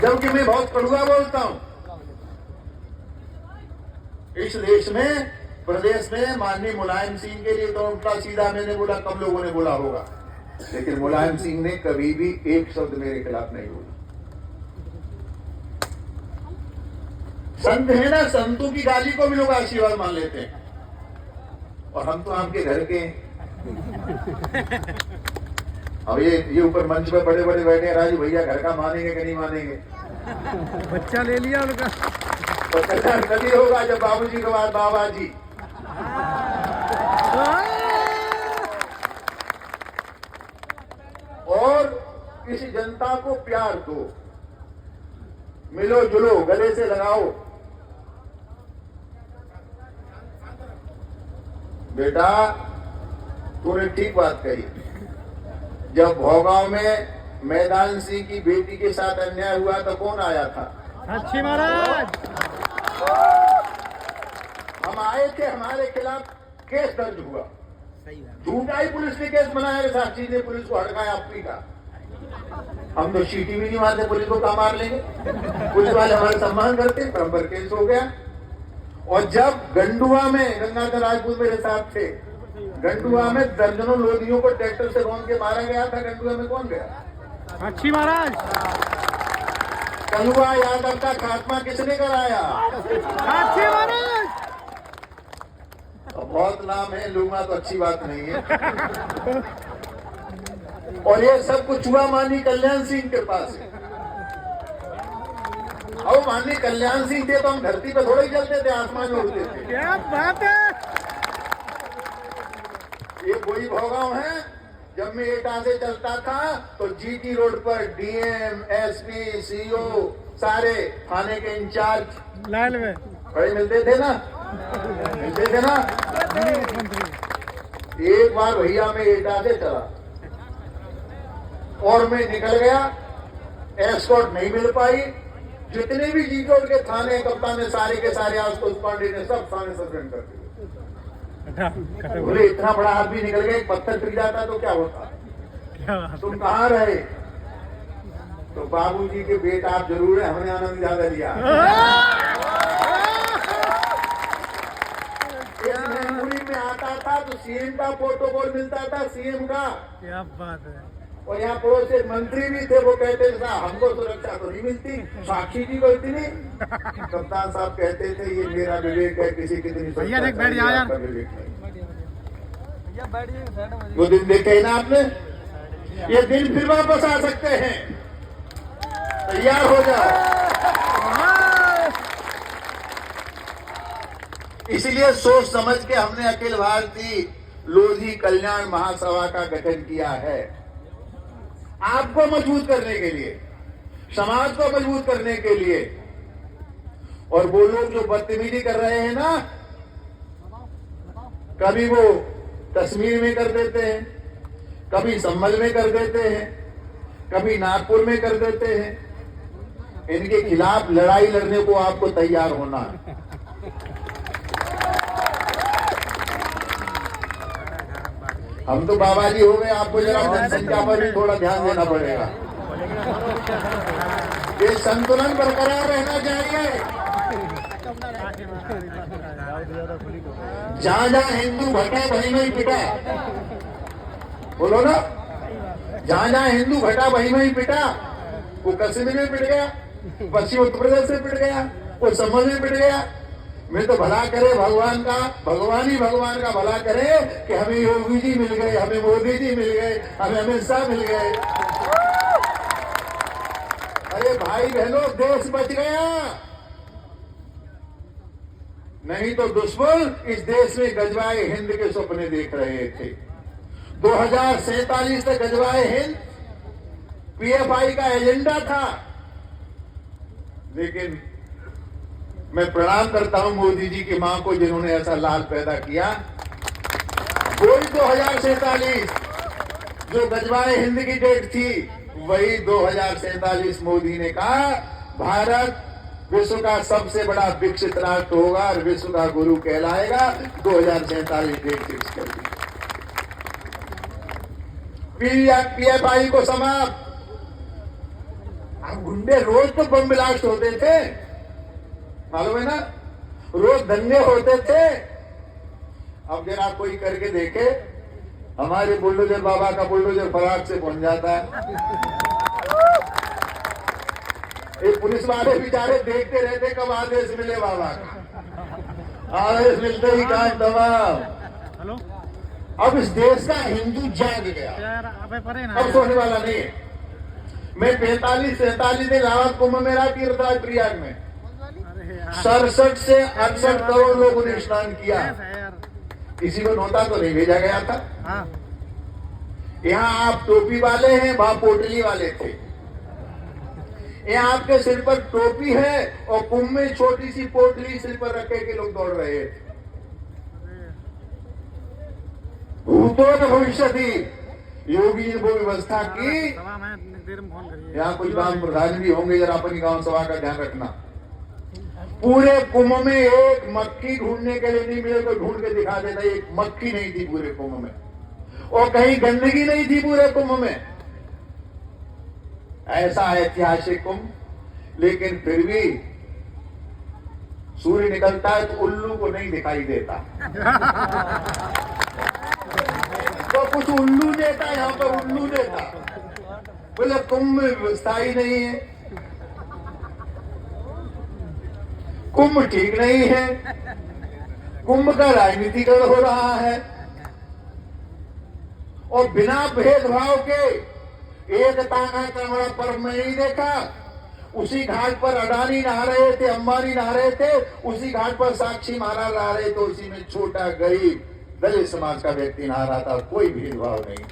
जबकि मैं बहुत कड़वा बोलता हूं। इस देश में, प्रदेश में माननीय मुलायम सिंह के लिए तो उल्टा सीधा मैंने बोला, कम लोगों ने बोला होगा, लेकिन मुलायम सिंह ने कभी भी एक शब्द मेरे खिलाफ नहीं बोला। संत है ना, संतों की गाली को भी लोग आशीर्वाद मान लेते हैं, और हम तो आपके घर के हैं। अब ये ऊपर मंच पर बड़े बड़े बैठे हैं, राजू भैया घर का मानेंगे कि नहीं मानेंगे? बच्चा ले लिया उनका, तो कल्याण कभी होगा जब बाबूजी के बाद बाबा जी। और इस जनता को प्यार दो, मिलो जुलो, गले से लगाओ। बेटा तूने ठीक बात कही। जब भोगांव में मैदान सिंह की बेटी के साथ अन्याय हुआ तो कौन आया था? अच्छी महाराज। हम आए थे, हमारे खिलाफ केस दर्ज हुआ, झूठा ही पुलिस ने केस बनाया, साक्षी ने पुलिस को हड़काया, अपनी का। हम तो सीटी भी नहीं मारते, पुलिस को कहाँ मार लेंगे? पुलिस वाले हमारे सम्मान करते, पर हम पर केस हो गया। और जब गंडुआ में, गंगाधर राजपूत मेरे साथ थे, गंडुआ में दर्जनों लोधियों को ट्रैक्टर से रौंद के मारा गया था। गंडुआ में कौन गया? अच्छी महाराज। कलुआ यादव का खात्मा किसने कराया? अच्छी महाराज। बहुत नाम है, लूंगा तो अच्छी बात नहीं है। और ये सब कुछ हुआ माननीय कल्याण सिंह के पास है। और माननीय कल्याण सिंह थे तो हम धरती पर थोड़े ही चलते थे, आसमान में उड़ते थे। क्या बात है। ये कोई भोगांव है। जब मैं एटा से चलता था तो जीटी रोड पर डीएम, एसपी, सीओ, सारे थाने के इंचार्ज लाइन में खड़े मिलते थे ना, मिलते थे ना। एक बार भैया मैं एटा से चला और मैं निकल गया, एस्कॉर्ट नहीं मिल पाई। जितने भी जीटी रोड के थाने कप्तान ने सारे के सारे आशुतोष पांडे ने सब थाने सस्पेंड कर दिए। बोले इतना बड़ा आदमी निकल गया, एक पत्थर टिक जाता तो क्या होता? तुम कहाँ रहे? तो बाबूजी के बेटा आप जरूर है, हमने आनंद ज्यादा लिया। मेमोरी में आता था तो सीएम का प्रोटोकॉल मिलता था, सीएम का। क्या बात है। और यहाँ पड़ोस से मंत्री भी थे, वो कहते थे हमको सुरक्षा तो नहीं मिलती, साक्षी जी को इतनी। कप्तान साहब कहते थे ये मेरा विवेक है, किसी की इतनी भैया देख बैठ जा यार। विवेक नहीं। वो दिन देखे ना आपने, ये दिन फिर वापस आ सकते हैं, तैयार हो जाओ। इसलिए सोच समझ के हमने अखिल भारतीय लोधी कल्याण महासभा का गठन किया है, आपको मजबूत करने के लिए, समाज को मजबूत करने के लिए। और वो लोग जो बदतमीजी कर रहे हैं ना, कभी वो कश्मीर में कर देते हैं, कभी संभल में कर देते हैं, कभी नागपुर में कर देते हैं। इनके खिलाफ लड़ाई लड़ने को आपको तैयार होना है। हम तो बाबा जी हो गए, आपको जरा जनसंख्या पर भी थोड़ा ध्यान देना पड़ेगा। ये संतुलन बरकरार रहना चाहिए। जहां जहां हिंदू भटा वहीं में पिटा, बोलो ना, जहां जहां हिंदू भटा वहीं में पिटा। वो कश्मीर में पिट गया, पश्चिम उत्तर प्रदेश में पिट गया, वो संभल में पिट गया। मैं तो भला करे भगवान का, भगवान ही भगवान का भला करे कि हमें योगी जी मिल गए, हमें मोदी जी मिल गए, हमें अमित शाह मिल गए। अरे भाई बहनों, देश बच गया। नहीं तो दुश्मन इस देश में गजवाए हिंद के सपने देख रहे थे। 2047 तक गजवाए हिंद पीएफआई का एजेंडा था। लेकिन मैं प्रणाम करता हूं मोदी जी की मां को, जिन्होंने ऐसा लाल पैदा किया। वही 2047 जो गजवाए हिंद की डेट थी, वही 2047 मोदी ने कहा भारत विश्व का सबसे बड़ा विकसित राष्ट्र होगा और विश्व का गुरु कहलाएगा। 2047 डेट फिक्स कर दी। पीएफआई को समाप्त। अब गुंडे रोज तो बम ब्लास्ट होते थे, मालूम है ना, रोज दंगे होते थे। अब जरा कोई करके देखे, हमारे बुलडोजर बाबा का बुलडोजर फराक से पहुंच जाता है। ये पुलिस वाले बेचारे देखते रहते कब आदेश मिले बाबा का, आदेश मिलते ही काम तमाम। हेलो अब इस देश का हिंदू जाग गया, यार अबे परे ना अब सोने वाला नहीं है। मैं 45-47 दिन रावत कुंभ मेला तीर्थराज प्रयाग में अरे यार 67 से 68 करोड़ लोगों ने स्नान किया। ऐसा है यार। किसी को नोटा तो नहीं भेजा गया था। हाँ यहाँ आप टोपी वाले हैं, वहां पोटली वाले थे। यहाँ आपके सिर पर टोपी है और कुंभ में छोटी सी पोटली सिर पर रखे के लोग दौड़ रहे थे। भूतो न भविष्य थी, योगी ने वो व्यवस्था की। सभा में देर में फोन करिए। यहाँ कुछ गांव प्रधान भी होंगे, जरा अपनी गांव सभा का ध्यान रखना। पूरे कुंभ में एक मक्खी ढूंढने के लिए नहीं मिले, कोई ढूंढ के दिखा देता, एक मक्खी नहीं थी पूरे कुंभ में, और कहीं गंदगी नहीं थी पूरे कुंभ में। ऐसा ऐतिहासिक कुंभ, लेकिन फिर भी सूर्य निकलता है तो उल्लू को नहीं दिखाई देता। तो कुछ उल्लू देता, यहाँ पर उल्लू देता, बोले कुंभ में व्यवस्था ही नहीं है, कुंभ ठीक नहीं है, कुंभ का राजनीतिकरण हो रहा है। और बिना भेदभाव के एकता का बड़ा पर्व में नहीं देखा। उसी घाट पर अडानी नहा रहे थे, अंबानी नहा रहे थे, उसी घाट पर साक्षी महाराज नहा रहे थे, उसी में छोटा गरीब दलित समाज का व्यक्ति नहा रहा था, कोई भेदभाव नहीं।